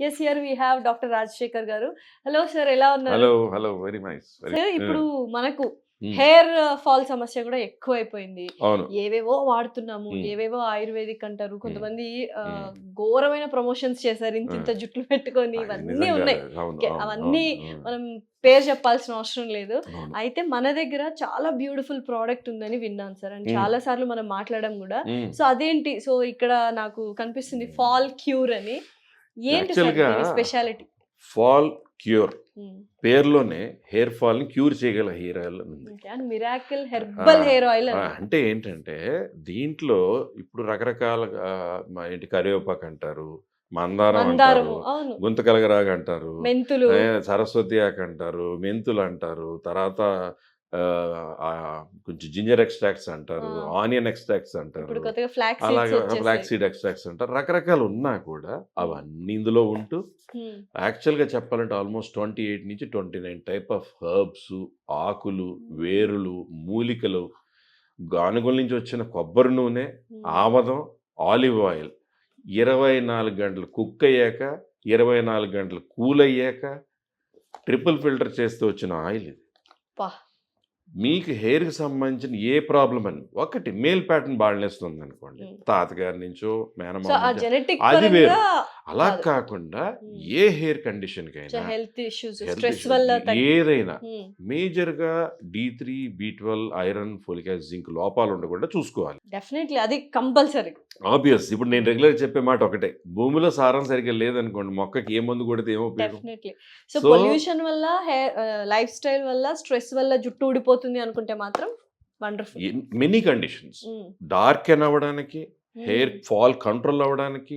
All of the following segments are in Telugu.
Yes here we have doctor Rajasekhar గారు. హలో సార్, ఎలా ఉన్నారు? Hello hello very nice. Sir ఇప్పుడు మనకు హెయిర్ ఫాల్ సమస్య కూడా ఎక్కువైపోయింది. అవును. ఏవేవో వాడుతున్నాము, ఏవేవో ఆయుర్వేదిక్ అంటారు, కొంతమంది ఘోరమైన ప్రమోషన్స్ చేశారు, ఇంత జుట్లు పెట్టుకొని, ఇవన్నీ ఉన్నాయి. అవన్నీ మనం పేరు చెప్పాల్సిన అవసరం లేదు. అయితే మన దగ్గర చాలా బ్యూటిఫుల్ ప్రోడక్ట్ ఉందని విన్నాను సార్, అండ్ చాలా సార్లు మనం మాట్లాడడం కూడా. సో అదేంటి? సో ఇక్కడ నాకు కనిపిస్తుంది ఫాల్ క్యూర్ అని. ఏంటి స్పెషాలిటీ? ఫాల్ క్యూర్ పేర్లోనే హెయిర్ ఫాల్ ని క్యూర్ చేయగల హెయిర్ ఆయిల్ ఉంది. మిరాకిల్ హెర్బల్ హెయిర్ ఆయిల్ అంటే ఏంటంటే దీంట్లో ఇప్పుడు రకరకాల ఏంటి కరివేపాకు అంటారు, మందారం అంటారు, గుంతకలగరాగ అంటారు, మెంతులు, సరస్వతి ఆకు అంటారు, మెంతులు అంటారు, తర్వాత కొంచెం జింజర్ ఎక్స్ట్రాక్ట్స్ అంటారు, ఆనియన్ ఎక్స్ట్రాక్ట్స్ అంటారు, అలాగే ఫ్లాక్స్ సీడ్ ఎక్స్ట్రాక్ట్స్ అంటారు. రకరకాలు ఉన్నా కూడా అవన్నీ ఇందులో ఉంటూ యాక్చువల్గా చెప్పాలంటే ఆల్మోస్ట్ 28 నుంచి 29 టైప్ ఆఫ్ హర్బ్స్, ఆకులు, వేరులు, మూలికలు, గానుగుల నుంచి వచ్చిన కొబ్బరి నూనె, ఆమదం, ఆలివ్ ఆయిల్ 24 గంటలు కుక్ అయ్యాక 24 గంటలు కూల్ అయ్యాక ట్రిపుల్ ఫిల్టర్ చేస్తూ వచ్చిన ఆయిల్ ఇది. మీకు హెయిర్కి సంబంధించిన ఏ ప్రాబ్లం అని, ఒకటి మేల్ ప్యాటర్న్ బాల్నెస్ ఉంది అనుకోండి, తాతగారి నుంచో మేనమామ, అది వేరు. అలా కాకుండా ఏ హెయిర్ కండిషన్ కైనా ఏదైనా మేజర్ గా D3, B12, iron, folic acid, zinc లోపాలు ఉండకుండా చూసుకోవాలి. డెఫినెట్లీ అది కంపల్సరీ. ఆబ్వియస్. ఇప్పుడు నేను రెగ్యులర్ చెప్పే మాట ఒకటే, భూమిలో సారం సరిగ్గా లేదనుకోండి, మొక్కకి ఏ మందు కొడితే ఏమో. డెఫినెట్లీ. సో పొల్యూషన్ వల్ల, లైఫ్ స్టైల్ వల్ల, స్ట్రెస్ వల్ల జుట్టు ఊడిపోతుంది అనుకుంటే మాత్రం వండర్ఫుల్. మెనీ కండిషన్స్, డార్క్ ఎన్ అవ్వడానికి, హెయిర్ ఫాల్ కంట్రోల్ అవ్వడానికి,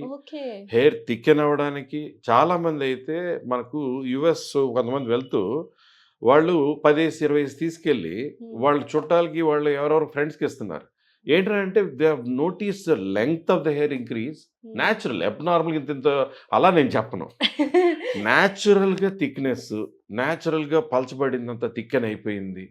హెయిర్ థిక్కెన్ అవ్వడానికి. చాలా మంది అయితే మనకు US కొంతమంది వెళ్తూ వాళ్ళు 10-20 తీసుకెళ్ళి వాళ్ళ చుట్టాలకి, వాళ్ళు ఎవరెవరు ఫ్రెండ్స్కి ఇస్తున్నారు. ఏంటంటే they have notice the length of the hair increase. Natural, abnormal ఇంత అలా నేను చెప్పను. న్యాచురల్గా థిక్నెస్, న్యాచురల్గా పలచబడిందంత థిక్కెన్ అయిపోయింది,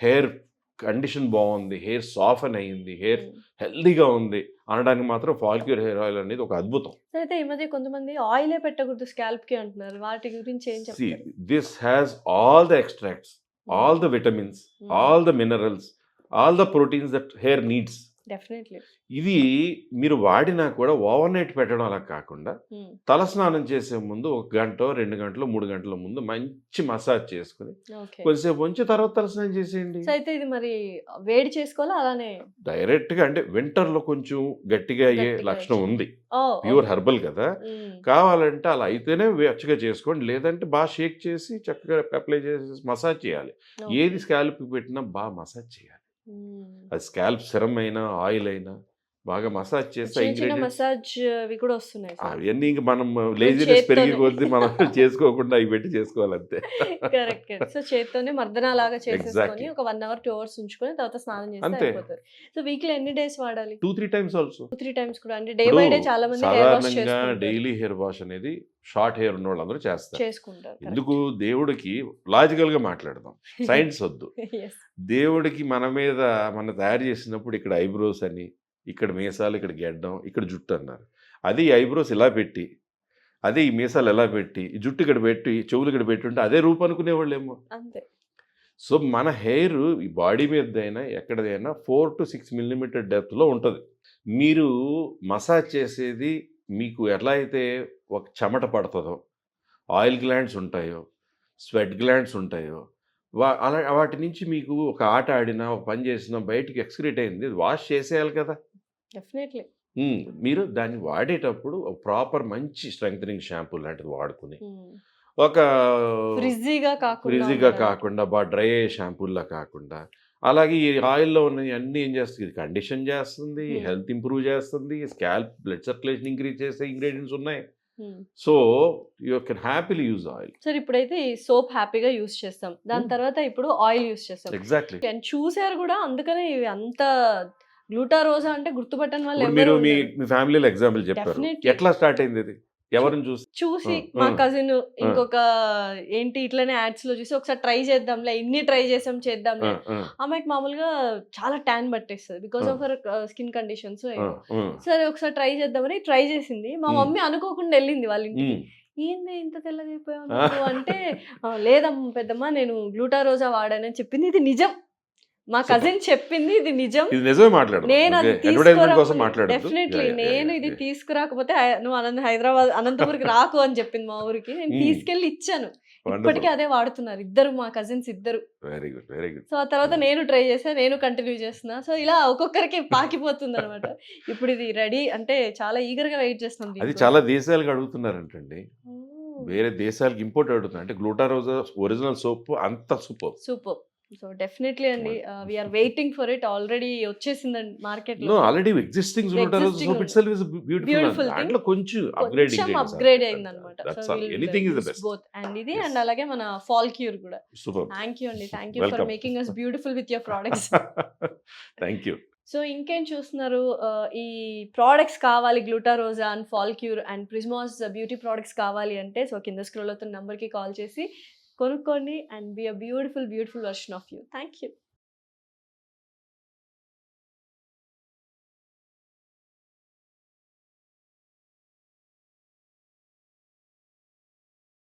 హెయిర్ కండిషన్ బాగుంది, హెయిర్ సాఫ్ట్ అయ్యింది, హెయిర్ హెల్దీగా ఉంది అనడానికి మాత్రం ఫాల్ క్యూర్ హెయిర్ ఆయిల్ అనేది ఒక అద్భుతం. అయితే ఈ మధ్య కొంతమంది ఆయిలే పెట్టకూడదు స్కాల్ప్ కి అంటున్నారు, వాటి గురించి ఏం చెప్తారు? This has all the extracts, all the vitamins, all the minerals, all the proteins that hair needs. Definitely. ఇది మీరు వాడినా కూడా ఓవర్ నైట్ పెట్టడం అలా కాకుండా తలస్నానం చేసే ముందు 1 గంట, 2 గంటలు, 3 గంటల ముందు మంచి మసాజ్ చేసుకుని కొద్దిసేపు ఉంచి తర్వాత తలస్నానం చేసేయండి. అయితే ఇది మరి వేడి చేసుకోవాలా అలానే డైరెక్ట్ గా? అంటే వింటర్ లో కొంచెం గట్టిగా అయ్యే లక్షణం ఉంది, ప్యూర్ హెర్బల్ కదా. కావాలంటే అలా అయితేనే వెచ్చగా చేసుకోండి, లేదంటే బాగా షేక్ చేసి చక్కగా అప్లై చేసి మసాజ్ చేయాలి. ఏది స్కాల్ప్ పెట్టినా బాగా మసాజ్ చేయాలి. అది స్కాల్ప్ సిరమ్ అయినా ఆయిల్ అయినా బాగా మసాజ్ చేస్తే అవన్నీ ఇంక మనం లేజినెస్ పెరిగి కొద్ది మనం చేసుకోకుండా అవి పెట్టి చేసుకోవాలంతే. సో చేత్తోనే మర్దన లాగా చేసేసుకొని ఒక 1 hour 2 hours ఉంచుకొని తర్వాత స్నానం చేస్తే అయిపోతుంది. సో వీక్లీ ఎన్ని డేస్ వాడాలి? 2-3 టైమ్స్ ఆల్సో. 2-3 టైమ్స్ కూడా. అంటే డే బై డే చాలా మంది హెయిర్ వాష్ చేసుకుంటారు. డైలీ హెయిర్ వాష్ అనేది షార్ట్ హెయిర్ ఉన్న వాళ్ళందరూ చేసుకుంటారు. ఎందుకు? దేవుడికి లాజికల్ గా మాట్లాడదాం, సైన్స్ వద్దు. దేవుడికి మన మీద మన తయారు చేసినప్పుడు ఇక్కడ ఐబ్రోస్ అని, ఇక్కడ మీసాలు, ఇక్కడ గెడ్డం, ఇక్కడ జుట్టు అన్నారు. అది ఈ ఐబ్రోస్ ఇలా పెట్టి, అదే ఈ మీసాలు ఎలా పెట్టి, ఈ జుట్టు ఇక్కడ పెట్టి, చెవులు ఇక్కడ పెట్టి ఉంటే అదే రూపు అనుకునేవాళ్ళేమో. సో మన హెయిర్ ఈ బాడీ మీద అయినా ఎక్కడైనా 4 to 6 millimeter డెప్త్లో ఉంటుంది. మీరు మసాజ్ చేసేది మీకు ఎలా అయితే ఒక చెమట పడుతుందో, ఆయిల్ గ్లాండ్స్ ఉంటాయో, స్వెట్ గ్లాండ్స్ ఉంటాయో, అలా వాటి నుంచి మీకు ఒక ఆట ఆడినా, ఒక పని చేసినా బయటికి ఎక్స్క్రీట్ అయింది, వాష్ చేసేయాలి కదా. డెఫినెట్లీ. మీరు దాన్ని వాడేటప్పుడు ప్రాపర్ మంచి స్ట్రెంగ్థనింగ్ షాంపూ లాంటిది వాడుకుని, ఒక ఫ్రిజీగా కాకుండా బాగా డ్రై అయ్యే షాంపూల్లా కాకుండా, అలాగే ఈ ఆయిల్లో ఉన్న అన్నీ ఏం చేస్తుంది, కండిషన్ చేస్తుంది, హెల్త్ ఇంప్రూవ్ చేస్తుంది, స్కాల్ప్ బ్లడ్ సర్క్యులేషన్ ఇంక్రీజ్ చేసే ఇంగ్రీడియంట్స్ ఉన్నాయి. So you can happily use oil. Sir ఇప్పుడైతే ఈ సోప్ హ్యాపీగా యూజ్ చేస్తాం, దాని తర్వాత ఇప్పుడు ఆయిల్ యూజ్ చేస్తాం. ఎగ్జాక్ట్లీ. చూసారు కూడా, అందుకనే ఇవి అంత గ్లూటారోజా అంటే గుర్తుపట్టని వాళ్ళు. మీరు మీ ఫ్యామిలీలో ఎగ్జాంపుల్ చెప్పారు, ఎట్లా స్టార్ట్ అయింది ఇది? ఎవరిని చూసి చూసి మా కజిన్ ఇంకొక ఏంటి ఇట్లనే యాడ్స్ లో చూసి ఒకసారి ట్రై చేద్దాంలే, ఇన్ని ట్రై చేద్దాంలే. అమ్మాయికి మామూలుగా చాలా ట్యాన్ పట్టేస్తుంది because of her skin conditions. సరే ఒకసారి ట్రై చేద్దామని ట్రై చేసింది. మా మమ్మీ అనుకోకుండా వెళ్ళింది వాళ్ళ ఇంటికి. ఏంది ఇంత తెల్లగా అయిపోయావు అంటే, లేదమ్మా పెద్దమ్మ నేను గ్లూటారోజా వాడానని చెప్పింది. ఇది నిజం, మా కజిన్ చెప్పింది, ఇది నిజం. నేను అది డెఫినెట్లీ నేను ఇది తీసుకురాకపోతే నువ్వు హైదరాబాద్ అనంతపురికి రాకు అని చెప్పింది మా ఊరికి. నేను తీసుకెళ్లి ఇచ్చాను. ఇప్పటికీ అదే వాడుతున్నారు ఇద్దరు, మా కజిన్స్ ఇద్దరు. Very good, very good. So ఆ తర్వాత నేను ట్రై చేసా, నేను కంటిన్యూ చేస్తున్నా. సో ఇలా ఒక్కొక్కరికి పాకిపోతుంది అనమాట. ఇప్పుడు ఇది రెడీ అంటే చాలా ఈగర్ గా వెయిట్ చేస్తాం. అది చాలా దేశాలకు అడుగుతున్నారంటండి, వేరే దేశాలకు ఇంపోర్ట్ అడుగుతున్నారు. అంటే గ్లూటారోజా ఒరిజినల్ సోప్ అంత సూపర్ సూపర్. సో డెఫినెట్లీ అండి, we are waiting for it. Already వచ్చేసిందండి మార్కెట్ లో. Already existing soap itself is beautiful. దాంట్లో కొంచెం అప్గ్రేడ్ అయింది అనమాట. Anything is the best. Both and ఇది అండ్ అలాగే మన ఫాల్ క్యూర్ కూడా. సూపర్. థాంక్యూ అండి, thank you for making us beautiful with your products. Thank you. So ఇంకేం చూస్తున్నారు, ఈ ప్రోడక్ట్స్ కావాలి గ్లూటారోజా అండ్ ఫాల్ క్యూర్ అండ్ ప్రిజ్మాస్ బ్యూటీ ప్రోడక్ట్స్ కావాలి అంటే సో కింద స్క్రోల్ అవుతున్న నంబర్కి కాల్ చేసి కొనుక్కోండి and be a beautiful version of you. Thank you.